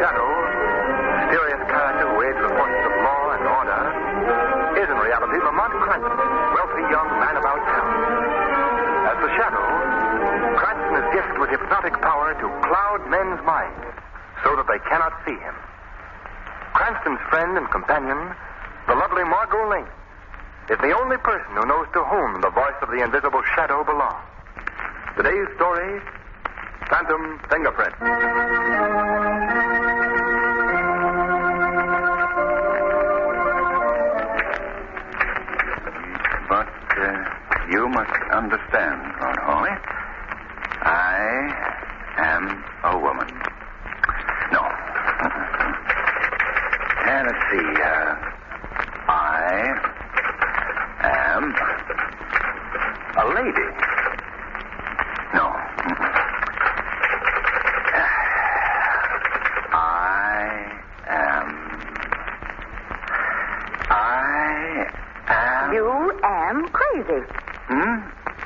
Shadow, mysterious character who aids the forces of law and order, is in reality Lamont Cranston, wealthy young man about town. As the Shadow, Cranston is gifted with hypnotic power to cloud men's minds so that they cannot see him. Cranston's friend and companion, the lovely Margot Lane, is the only person who knows to whom the voice of the invisible Shadow belongs. Today's story, Phantom Fingerprints. But you must understand, Lord Hawley, I am a woman. No. And let's see. I am a lady. No. You am crazy.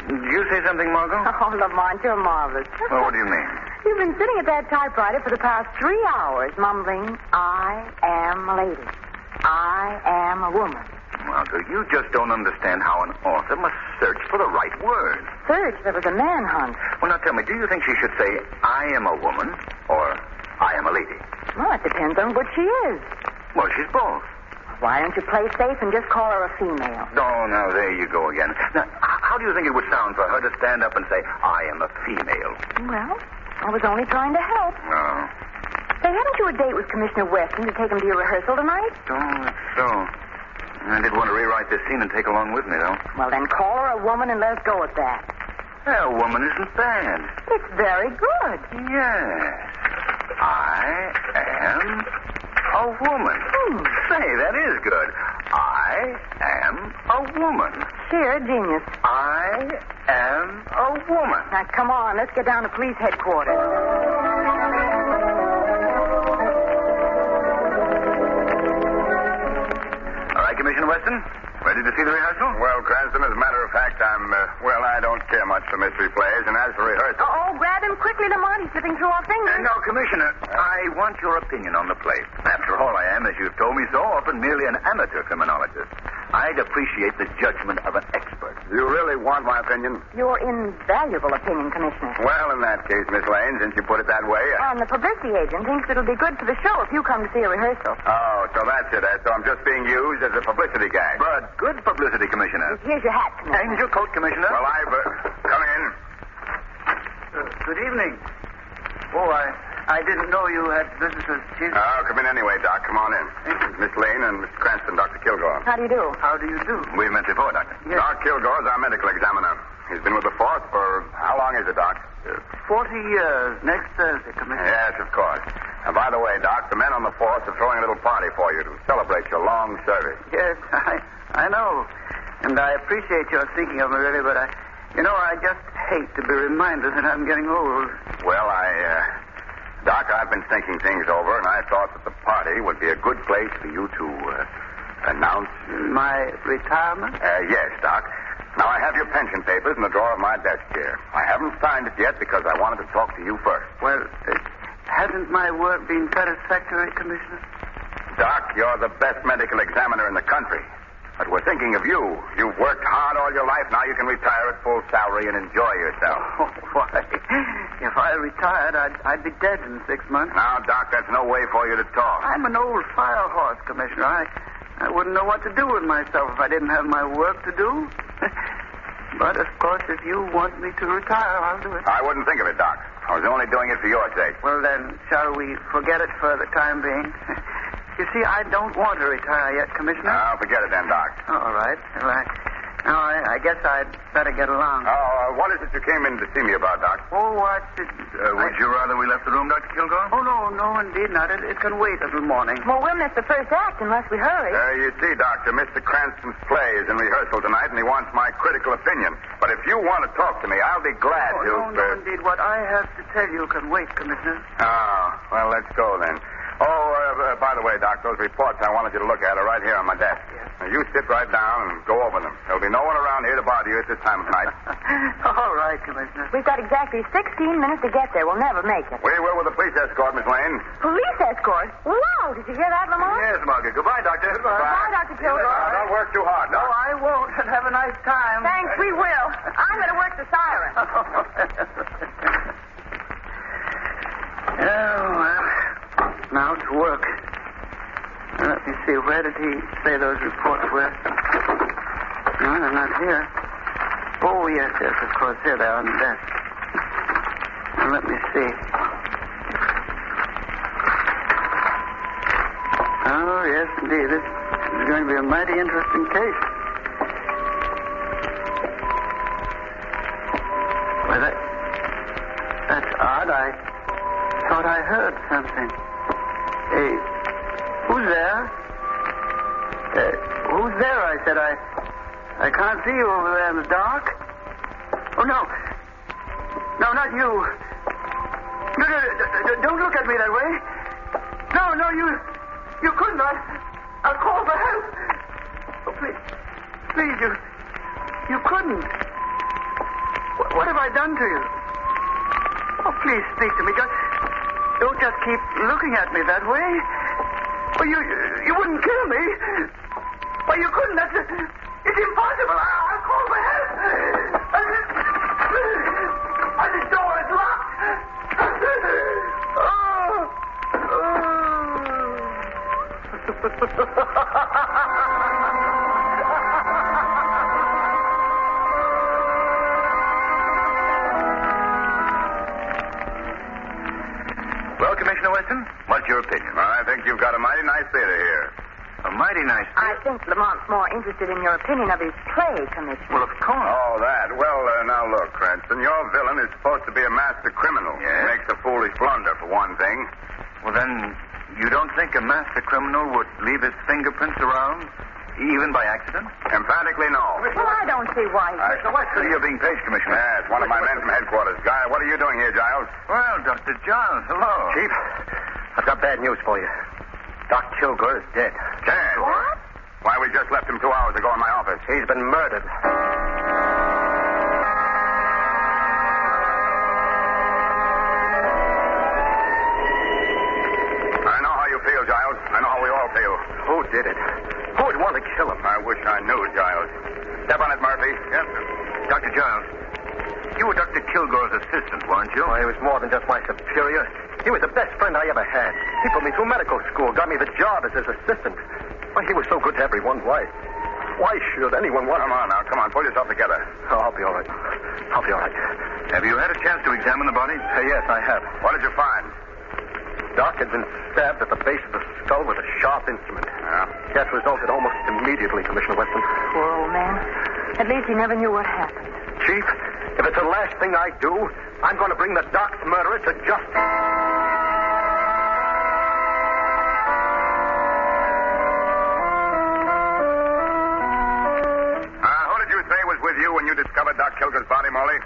Did you say something, Margot? Oh, Lamont, you're marvelous. Well, what do you mean? You've been sitting at that typewriter for the past 3 hours, mumbling, I am a lady. I am a woman. Margot, you just don't understand how an author must search for the right word. Search? There was a manhunt. Well, now tell me, do you think she should say, I am a woman, or I am a lady? Well, it depends on what she is. Well, she's both. Why don't you play safe and just call her a female? Oh, now, there you go again. Now, how do you think it would sound for her to stand up and say, I am a female? Well, I was only trying to help. Oh. Say, haven't you a date with Commissioner Weston to take him to your rehearsal tonight? Oh, that's so. I did want to rewrite this scene and take along with me, though. Well, then call her a woman and let us go with that. A woman isn't bad. It's very good. Yes. I am a woman. Say, that is good. I am a woman. Sheer genius. I am a woman. Now, come on. Let's get down to police headquarters. All right, Commissioner Weston. Ready to see the rehearsal? Well, Cranston, as a matter of fact, I don't care much for mystery plays, and as for rehearsal... Oh, grab him quickly, Lamont. He's slipping through our fingers. No, Commissioner, I want your opinion on the play. After all, I am, as you've told me so often, merely an amateur criminologist. I'd appreciate the judgment of an expert. You really want my opinion? Your invaluable opinion, Commissioner. Well, in that case, Miss Lane, since you put it that way... And the publicity agent thinks it'll be good for the show if you come to see a rehearsal. Oh, so that's it. So I'm just being used as a publicity gag. But good publicity, Commissioner. Here's your hat, Commissioner. And your coat, Commissioner. Well, come in. Good evening. Oh, I didn't know you had visitors, Chief. Oh, come in anyway, Doc. Come on in. Miss Lane and Mr. Cranston, Dr. Kilgore. How do you do? How do you do? We've met before, Doctor. Yes. Doc Kilgore is our medical examiner. He's been with the force for... How long is it, Doc? 40 years. Next Thursday, Commissioner. Yes, of course. And by the way, Doc, the men on the force are throwing a little party for you to celebrate your long service. Yes, I know. And I appreciate your thinking of me, really, but I just hate to be reminded that I'm getting old. Well, Doc, I've been thinking things over, and I thought that the party would be a good place for you to announce... My retirement? Yes, Doc. Now, I have your pension papers in the drawer of my desk here. I haven't signed it yet because I wanted to talk to you first. Well, hasn't my work been satisfactory, Commissioner? Doc, you're the best medical examiner in the country. But we're thinking of you. You've worked hard all your life. Now you can retire at full salary and enjoy yourself. Oh, why? If I retired, I'd be dead in 6 months. Now, Doc, that's no way for you to talk. I'm an old fire horse, Commissioner. I wouldn't know what to do with myself if I didn't have my work to do. But, of course, if you want me to retire, I'll do it. I wouldn't think of it, Doc. I was only doing it for your sake. Well, then, shall we forget it for the time being? You see, I don't want to retire yet, Commissioner. Oh, forget it then, Doc. All right. Well, I guess I'd better get along. Oh, what is it you came in to see me about, Doc? Oh, what? Would you rather we left the room, Dr. Kilgore? Oh, no, indeed not. It can wait until morning. Well, we'll miss the first act unless we hurry. You see, Doctor, Mr. Cranston's play is in rehearsal tonight, and he wants my critical opinion. But if you want to talk to me, I'll be glad to... No, indeed. What I have to tell you can wait, Commissioner. Oh, well, let's go then. Oh, by the way, Doc, those reports I wanted you to look at are right here on my desk. Yes. Now, you sit right down and go over them. There'll be no one around here to bother you at this time of night. All right, Commissioner. We've got exactly 16 minutes to get there. We'll never make it. We will with the police escort, Miss Lane. Police escort? Wow, did you hear that, Lamont? Yes, Margot. Goodbye, Doctor. Goodbye, Dr. Kilgore. Now, don't work too hard, No, Doc. I won't. And have a nice time. Thanks, we will. I'm going to work the siren. Oh, well. Now to work. Let me see. Where did he say those reports were? No, they're not here. Oh, yes, of course. Here they are on the desk. Now, let me see. Oh, yes, indeed. This is going to be a mighty interesting case. Well, that's odd. I thought I heard something. Hey, who's there? Who's there? I said. I can't see you over there in the dark. Oh, no. No, not you. No, don't look at me that way. No, you couldn't. I'll call for help. Oh, please, you couldn't. What have I done to you? Oh, please speak to me. Don't just keep looking at me that way. Well, you wouldn't kill me. Well, you couldn't. It's impossible. I'll call for help. This door is locked. Well, Commissioner Weston, what's your opinion? I think you've got a mighty nice theater here. A mighty nice I think Lamont's more interested in your opinion of his play, Commissioner. Well, of course. Oh, that. Well, now look, Cranston, your villain is supposed to be a master criminal. Yes? Makes a foolish blunder, for one thing. Well, then, you don't think a master criminal would leave his fingerprints around, even by accident? Emphatically, no. Well, I don't see why. You're being paged, Commissioner. Yes, one of my men from headquarters. Guy, what are you doing here, Giles? Well, Dr. Giles, hello. Chief, I've got bad news for you. Doc Kilgore is dead. Dead? What? Why, we just left him 2 hours ago in my office. He's been murdered. I know how you feel, Giles. I know how we all feel. Who did it? Who would want to kill him? I wish I knew, Giles. Step on it, Murphy. Yes, sir. Dr. Giles, you were Dr. Kilgore's assistant, weren't you? Oh, he was more than just my superior. He was the best friend I ever had. He put me through medical school, got me the job as his assistant. Well, he was so good to everyone. Why should anyone want... Come on now. Come on. Pull yourself together. Oh, I'll be all right. I'll be all right. Have you had a chance to examine the body? Yes, I have. What did you find? Doc had been stabbed at the base of the skull with a sharp instrument. Yeah. Death resulted almost immediately, Commissioner Weston. Poor old man. At least he never knew what happened. Chief, if it's the last thing I do, I'm going to bring the Doc's murderer to justice. Who did you say was with you when you discovered Doc Kilgore's body, Molly?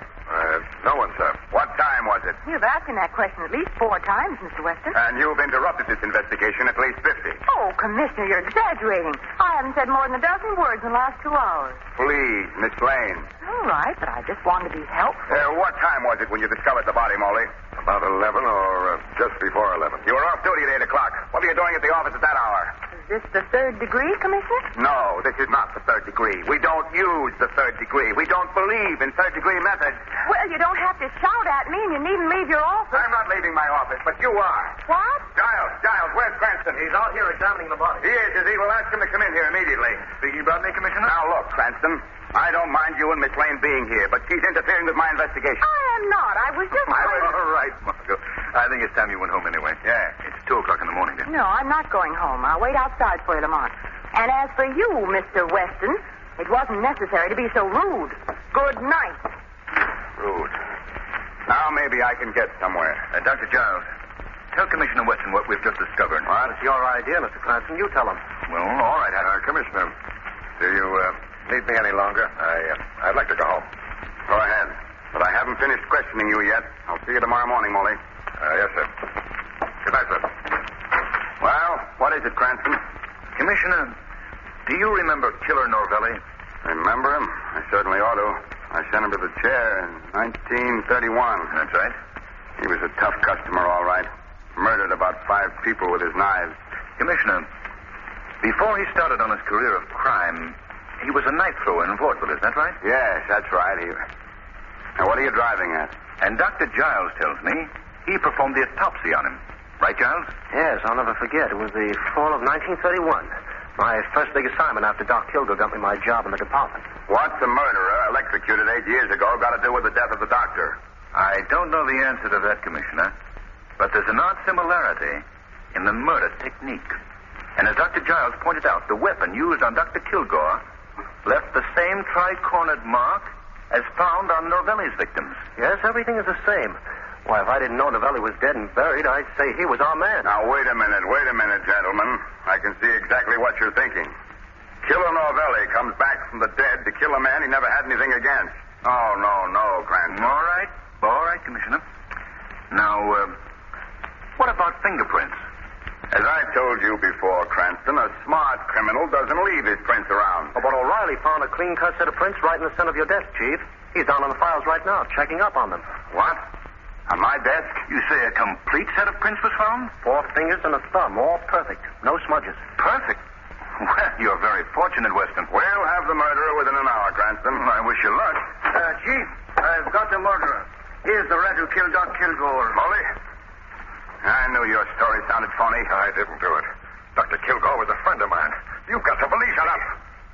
No one, sir. What time was it? You've asked him that question at least 4 times, Mr. Weston. And you've interrupted this investigation at least 50. Oh, Commissioner, you're exaggerating. I haven't said more than a dozen words in the last 2 hours. Please, Miss Lane. All right, but I just wanted to be helpful. What time was it when you discovered the body, Molly? About 11 or just before 11. You were off duty at 8 o'clock. What were you doing at the office at that hour? Is this the 3rd degree, Commissioner? No, this is not the 3rd degree. We don't use the 3rd degree. We don't believe in 3rd degree methods. Well, you don't have to shout at me, and you needn't leave your office. I'm not leaving my office, but you are. What? Giles, where's Cranston? He's out here examining the body. He is he? Well, ask him to come in here immediately. Speaking about me, Commissioner? Now, look, Cranston, I don't mind you and Miss Lane being here, but she's interfering with my investigation. I am not. I was just... All right, Margot. I think it's time you went home anyway. Yeah. It's 2 o'clock in the morning, then. No, I'm not going home. I'll wait outside for you, Lamont. And as for you, Mr. Weston, it wasn't necessary to be so rude. Good night. Rude. Now maybe I can get somewhere. Dr. Giles, tell Commissioner Weston what we've just discovered. Well, it's your idea, Mr. Cranston. You tell him. Well, all right. Commissioner, do you need me any longer? I'd like to go home. Go ahead. But I haven't finished questioning you yet. I'll see you tomorrow morning, Molly. Yes, sir. Good night, sir. What is it, Cranston? Commissioner, do you remember Killer Norvelli? Remember him? I certainly ought to. I sent him to the chair in 1931. That's right. He was a tough customer, all right. Murdered about 5 people with his knives. Commissioner, before he started on his career of crime, he was a knife thrower in vaudeville, is that right? Yes, that's right. Now, what are you driving at? And Dr. Giles tells me he performed the autopsy on him. Right, Giles? Yes, I'll never forget. It was the fall of 1931. My first big assignment after Doc Kilgore got me my job in the department. What's the murderer electrocuted 8 years ago got to do with the death of the doctor? I don't know the answer to that, Commissioner. But there's an odd similarity in the murder technique. And as Dr. Giles pointed out, the weapon used on Dr. Kilgore left the same tri-cornered mark as found on Norvelli's victims. Yes, everything is the same. Why, if I didn't know Novelli was dead and buried, I'd say he was our man. Now, wait a minute, gentlemen. I can see exactly what you're thinking. Killer Norvelli comes back from the dead to kill a man he never had anything against. Oh, no, Cranston. All right, Commissioner. Now, what about fingerprints? As I told you before, Cranston, a smart criminal doesn't leave his prints around. Oh, but O'Reilly found a clean-cut set of prints right in the center of your desk, Chief. He's down on the files right now, checking up on them. What? On my desk? You say a complete set of prints was found? 4 fingers and a thumb, all perfect. No smudges. Perfect. Well, you're very fortunate, Weston. We'll have the murderer within an hour, Cranston. I wish you luck. Chief, I've got the murderer. Here's the rat who killed Doc Kilgore. Molly? I knew your story sounded phony. I didn't do it. Dr. Kilgore was a friend of mine. You've got to believe Shut up.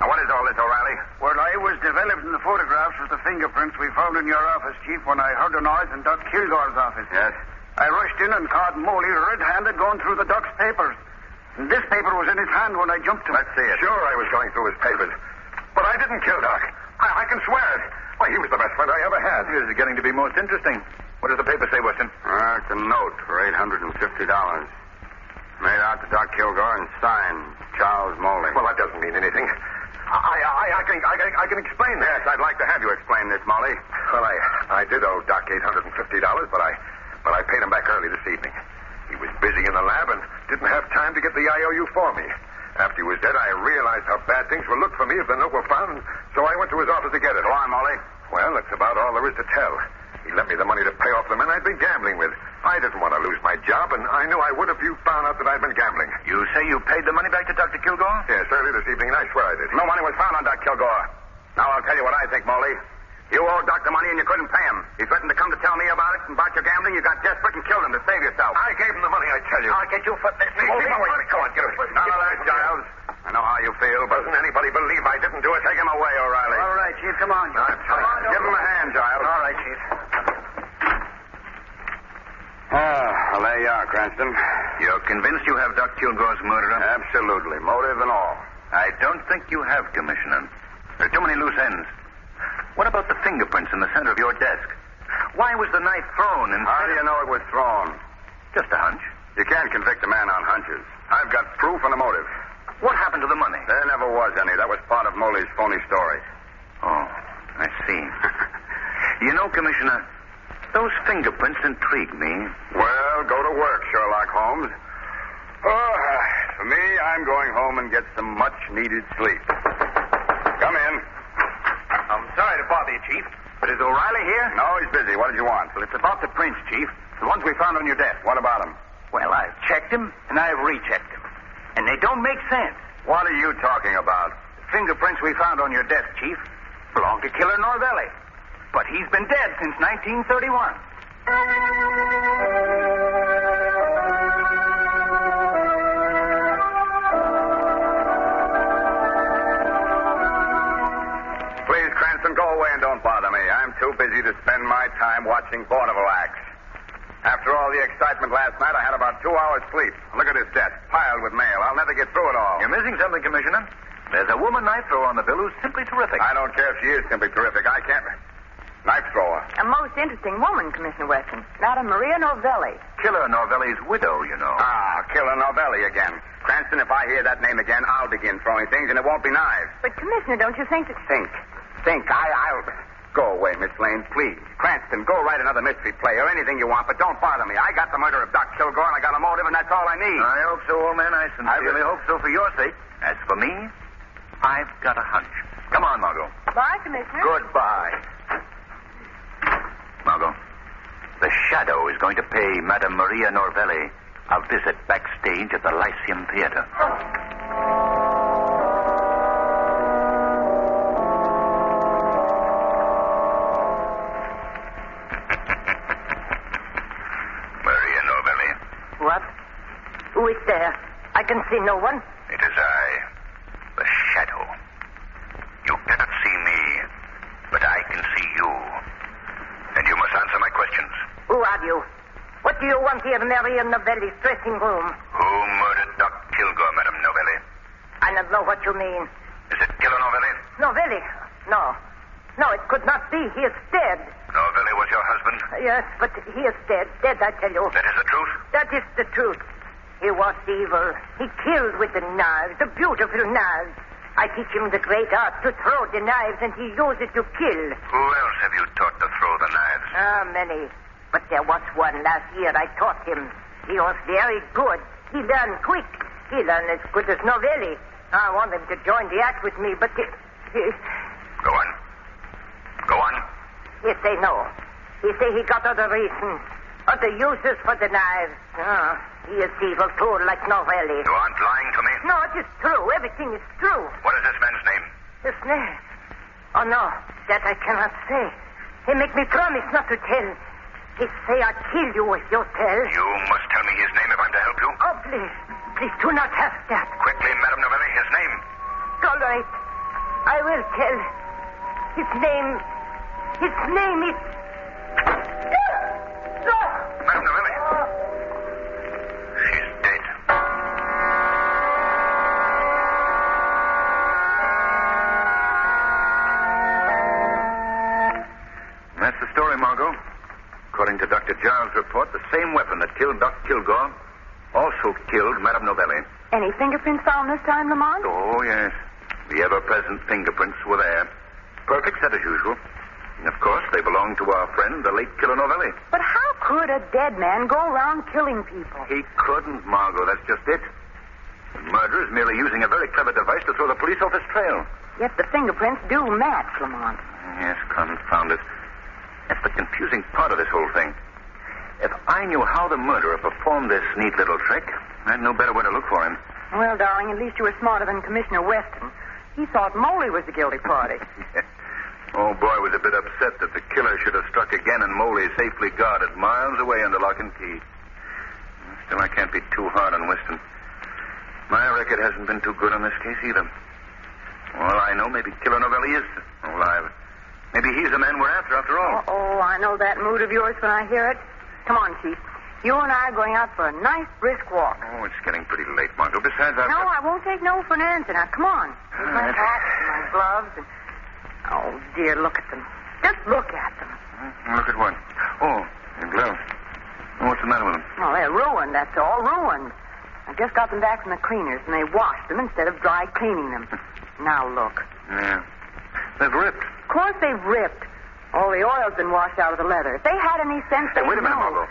Now, what is all this, O'Reilly? Well, I was developing the photographs of the fingerprints we found in your office, Chief, when I heard a noise in Doc Kilgore's office. Yes? I rushed in and caught Moley red-handed going through the Doc's papers. And this paper was in his hand when I jumped him. Let's see it. Sure, I was going through his papers. But I didn't kill Doc. I can swear it. Why, he was the best friend I ever had. This is getting to be most interesting. What does the paper say, Weston? It's a note for $850. Made out to Doc Kilgore and signed Charles Moley. Well, that doesn't mean anything. I can explain that. Yes, I'd like to have you explain this, Molly. Well, I did owe Doc $850, but I paid him back early this evening. He was busy in the lab and didn't have time to get the IOU for me. After he was dead, I realized how bad things would look for me if the note were found, so I went to his office to get it. Go on, Molly. Well, that's about all there is to tell. He lent me the money to pay off the men I'd been gambling with. I didn't want to lose my job, and I knew I would if you found out that I'd been gambling. You say you paid the money back to Dr. Kilgore? Yes, early this evening, and I swear I did. No money was found on Doc Kilgore. Now, I'll tell you what I think, Molly. You owed Doc the money and you couldn't pay him. He threatened to come to tell me about it and about your gambling. You got desperate and killed him to save yourself. I gave him the money, I tell you. I'll get you for this. Come on, get it. None of that, Giles. I know how you feel, but Doesn't anybody believe I didn't do it? take him away, O'Reilly. All right, Chief, come on. Give him a hand, Giles. All right, Chief. Well, there you are, Cranston. You're convinced you have Doc Kilgore's murderer? Absolutely. Motive and all. I don't think you have, Commissioner. There are too many loose ends. What about the fingerprints in the center of your desk? Why was the knife thrown instead How do you know it was thrown? Just a hunch. You can't convict a man on hunches. I've got proof and a motive. What happened to the money? There never was any. That was part of Moley's phony story. Oh, I see. You know, Commissioner, those fingerprints intrigue me. Well, go to work, Sherlock Holmes. Oh, for me, I'm going home and get some much-needed sleep. Come in. I'm sorry to bother you, Chief, but is O'Reilly here? No, he's busy. What did you want? Well, it's about the prints, Chief. The ones we found on your desk. What about him? Well, I've checked them, and I've rechecked them. And they don't make sense. What are you talking about? The fingerprints we found on your desk, Chief, belong to Killer Norvelli. But he's been dead since 1931. Please, Cranston, go away and don't bother me. I'm too busy to spend my time watching vaudeville acts. After all the excitement last night, I had about 2 hours sleep. Look at this desk, piled with mail. I'll never get through it all. You're missing something, Commissioner. There's a woman knife thrower on the bill who's simply terrific. I don't care if she is simply terrific. I can't... Knife thrower. A most interesting woman, Commissioner Weston. Madam Maria Novelli. Killer Norvelli's widow, you know. Killer Novelli again. Cranston, if I hear that name again, I'll begin throwing things, and it won't be knives. But, Commissioner, don't you think that... Think. Go away, Miss Lane, please. Cranston, go write another mystery play or anything you want, but don't bother me. I got the murder of Doc Kilgore, and I got a motive, and that's all I need. I hope so, old man. I sincerely hope so for your sake. As for me, I've got a hunch. Come on, Margot. Bye, Commissioner. Goodbye. Margot, the Shadow is going to pay Madame Maria Norvelli a visit backstage at the Lyceum Theater. Maria Norvelli. What? Who is there? I can see no one. It is I, the Shadow. You cannot see me, but I can see you. And you must answer my questions. Who are you? What do you want here in Marian Novelli's dressing room? Who murdered Doc Kilgore, Madame Novelli? I don't know what you mean. Is it Killer Novelli? Novelli? No. No, it could not be. He is dead. Novelli was your husband? Yes, but he is dead. Dead, I tell you. That is the truth? That is the truth. He was evil. He killed with the knives, the beautiful knives. I teach him the great art to throw the knives, and he used it to kill. Who else have you taught to throw the knives? Many. But there was one last year I taught him. He was very good. He learned quick. He learned as good as Novelli. I want him to join the act with me, but he... Go on. Go on. He say no. He say he got other reasons. Other uses for the knives. He is evil too, like Novelli. You aren't lying to me? No, it is true. Everything is true. What is this man's name? His name? Oh, no. That I cannot say. He make me promise not to tell. He say I'll kill you if you tell. You must tell me his name if I'm to help you. Oh, please. Please do not have that. Quickly, Madame Novelli, his name. All right. I will tell. His name is... Madame Novelli. She's dead. That's the story, Margot. According to Dr. Giles' report, the same weapon that killed Doc Kilgore also killed Madame Novelli. Any fingerprints found this time, Lamont? Oh, yes. The ever-present fingerprints were there. Perfect set as usual. And, of course, they belonged to our friend, the late Killer Novelli. But how could a dead man go around killing people? He couldn't, Margot. That's just it. The murderer is merely using a very clever device to throw the police off his trail. Yet the fingerprints do match, Lamont. Yes, confound it. That's the confusing part of this whole thing. If I knew how the murderer performed this neat little trick, I'd know better where to look for him. Well, darling, at least you were smarter than Commissioner Weston. He thought Moley was the guilty party. Oh, boy, was a bit upset that the killer should have struck again and Moley safely guarded miles away under lock and key. Still, I can't be too hard on Weston. My record hasn't been too good on this case either. Well, I know maybe Killer Novelli is alive. Maybe he's the man we're after all. Oh, I know that mood of yours when I hear it. Come on, Chief. You and I are going out for a nice brisk walk. Oh, it's getting pretty late, Margot. Besides, No, I won't take no for an answer. Now, come on. Here's my hat and my gloves and... Oh, dear, look at them. Just look at them. Look at what? Oh, the gloves. Oh, what's the matter with them? Well, they're ruined, that's all. Ruined. I just got them back from the cleaners, and they washed them instead of dry cleaning them. Now, look. Yeah. They've ripped. Of course they've ripped. All the oil's been washed out of the leather. If they had any sense, Hey, they'd wait a minute, know. Margot.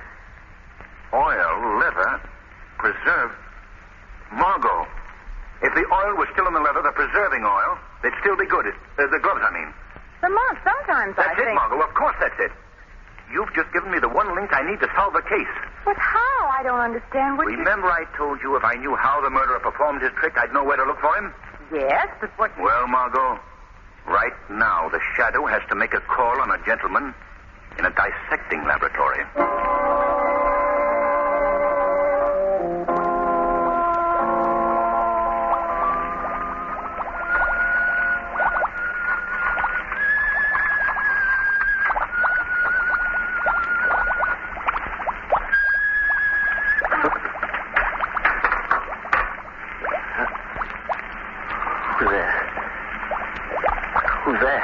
Oil, leather, preserved. Margot, if the oil was still in the leather, the preserving oil, they'd still be good. The gloves, I mean. Lamont, sometimes That's I it, think... Margot. Of course that's it. You've just given me the one link I need to solve the case. But how? I don't understand what Remember I told you if I knew how the murderer performed his trick, I'd know where to look for him? Yes, but what... Well, Margot, right now the Shadow has to make a call on a gentleman in a dissecting laboratory. Who's there?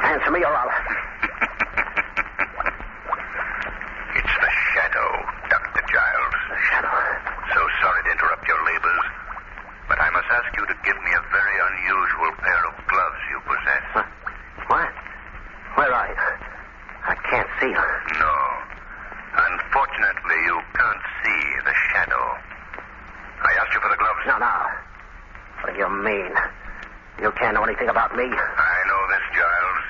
Answer me or I'll... It's the Shadow, Dr. Giles. The Shadow? So sorry to interrupt your labors, but I must ask you to give me a very unusual pair of gloves you possess. What? Where are you? I can't see you. No. Unfortunately, you can't see the shadow. I asked you for the gloves. No. What do you mean? You can't know anything about me. I know this, Giles.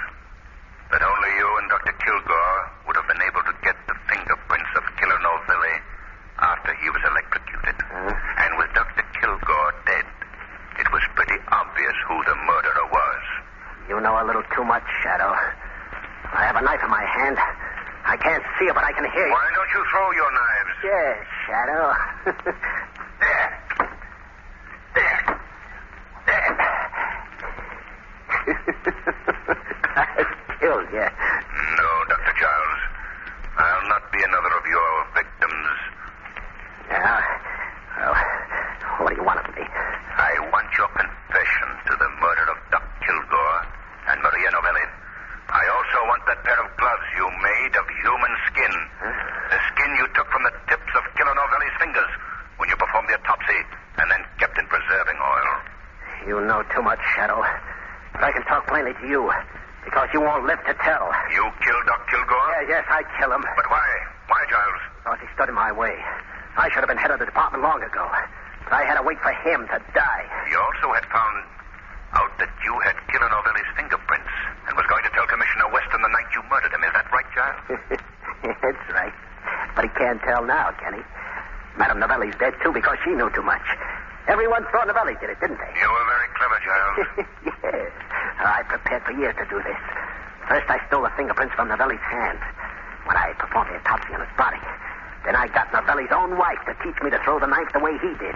That only you and Dr. Kilgore would have been able to get the fingerprints of Killer Novelli after he was electrocuted. And with Dr. Kilgore dead, it was pretty obvious who the murderer was. You know a little too much, Shadow. I have a knife in my hand. I can't see it, but I can hear you. Why don't you throw your knives? Yes, Shadow. There. I killed you. No, Dr. Giles. I'll not be another of your victims. Yeah? Well, what do you want of me? I want your confession to the murder of Doc Kilgore and Marian Novelli. I also want that pair of gloves you made of human skin. Huh? The skin you took from the tips of Killer Novelli's fingers when you performed the autopsy and then kept in preserving oil. You know too much, Shadow. But I can talk plainly to you, because you won't live to tell. You killed Doc Kilgore? Yes, I kill him. But why? Why, Giles? Because he stood in my way. I should have been head of the department long ago. But I had to wait for him to die. You also had found out that you had Killer Novelli's fingerprints and was going to tell Commissioner Weston the night you murdered him. Is that right, Giles? That's right. But he can't tell now, can he? Madame Novelli's dead, too, because she knew too much. Everyone thought Novelli did it, didn't they? You were very clever, Giles. Yes. I prepared for years to do this. First, I stole the fingerprints from Novelli's hand when I performed the autopsy on his body. Then I got Novelli's own wife to teach me to throw the knife the way he did.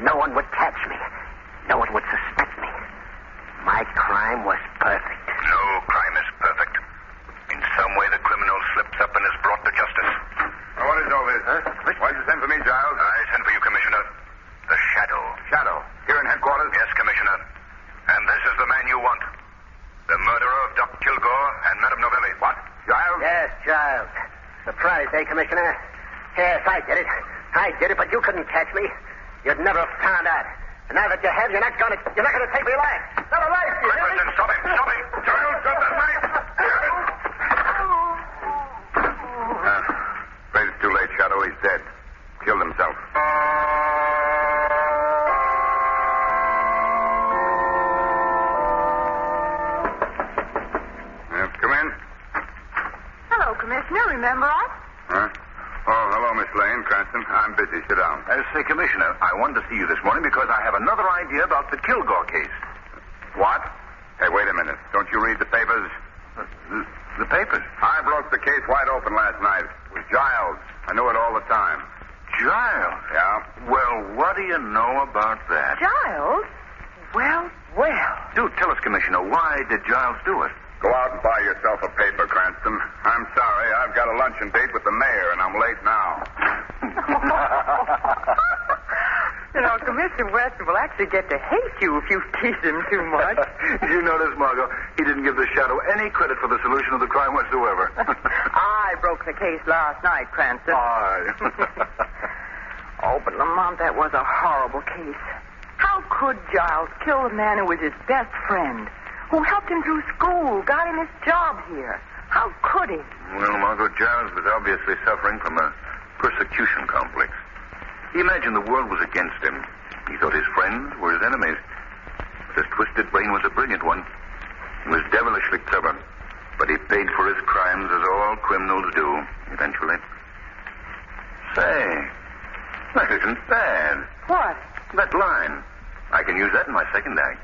No one would catch me. No one would suspect me. My crime was perfect. No crime is perfect. In some way, the criminal slips up and is brought to justice. Now, what is all this? Huh? Why'd you send for me, Giles? I sent for you, Commissioner. The Shadow. Shadow. Here in headquarters? Yes, Commissioner. And this is the man you want. The murderer of Doc Kilgore and Madame Novelli. What? Giles? Yes, Giles. Surprise, eh, Commissioner? Yes, I did it. I did it, but you couldn't catch me. You'd never have found out. And now that you have, you're not gonna take me alive. Not alive, you hear me? Listen, stop him. Giles, got that knife. Afraid it's too late, Shadow. He's dead. Killed himself. Come in. Hello, Commissioner. Remember us? Huh? Oh, hello, Miss Lane. Cranston. I'm busy. Sit down. Say, Commissioner, I wanted to see you this morning because I have another idea about the Kilgore case. What? Hey, wait a minute. Don't you read the papers? The papers? I broke the case wide open last night. It was Giles. I knew it all the time. Giles? Yeah? Well, what do you know about that? Giles? Well. Do tell us, Commissioner, why did Giles do it? Go out and buy yourself a paper, Cranston. I'm sorry. I've got a luncheon date with the mayor, and I'm late now. You know, Commissioner Weston will actually get to hate you if you tease him too much. Did you notice, Margot? He didn't give the Shadow any credit for the solution of the crime whatsoever. I broke the case last night, Cranston. Oh, but Lamont, that was a horrible case. How could Giles kill the man who was his best friend, who helped him through school, got him his job here? How could he? Well, Margot, Giles was obviously suffering from a persecution complex. He imagined the world was against him. He thought his friends were his enemies. But his twisted brain was a brilliant one. He was devilishly clever. But he paid for his crimes as all criminals do, eventually. Say, that isn't bad. What? That line. I can use that in my second act.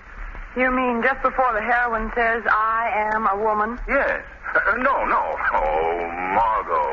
You mean just before the heroine says, I am a woman? Yes. No. Oh, Margot.